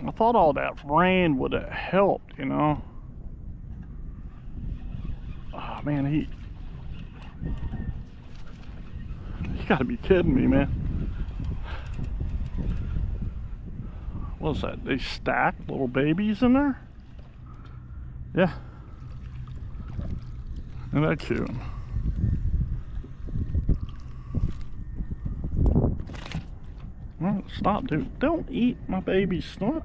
I thought all that rain would have helped, you know. Oh man, you gotta be kidding me, man. What's that? They stack little babies in there? Yeah. Isn't that cute? Well, stop, dude. Don't eat my baby Snook.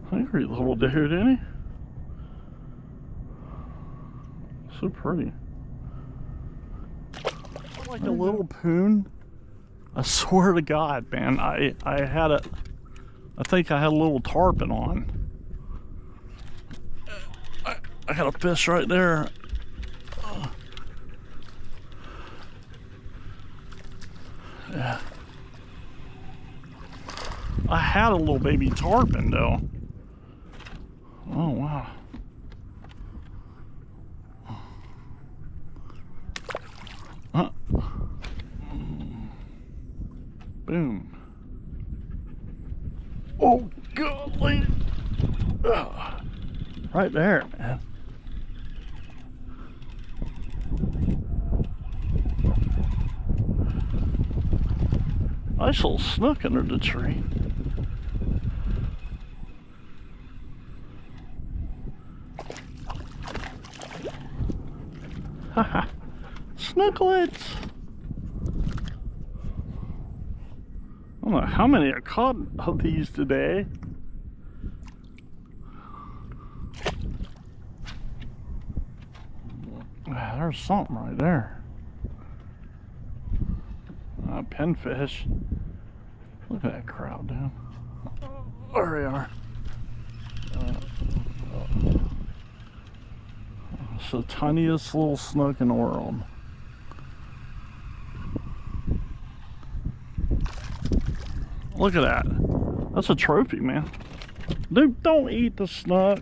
Hungry little dude, ain't he? So pretty. Like a little poon. I swear to God, man. I think I had a little tarpon on. I got a fish right there. Yeah. I had a little baby tarpon though. Oh wow. Boom. Oh golly. Right there, man. Nice little snook under the tree. Haha. Snooklets! I don't know how many I caught of these today. There's something right there. Pinfish. Look at that crowd, dude. There we are. It's the tiniest little snook in the world. Look at that. That's a trophy, man. Dude, don't eat the snook.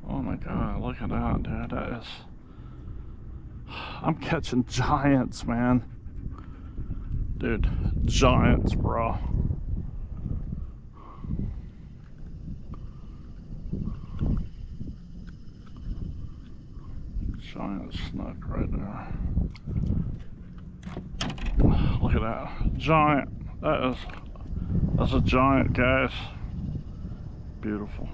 Oh my God, look at that, dude. That is... I'm catching giants, man. Dude, giants, bro. Giant snook right there. Look at that. Giant. That's a giant, guys. Beautiful.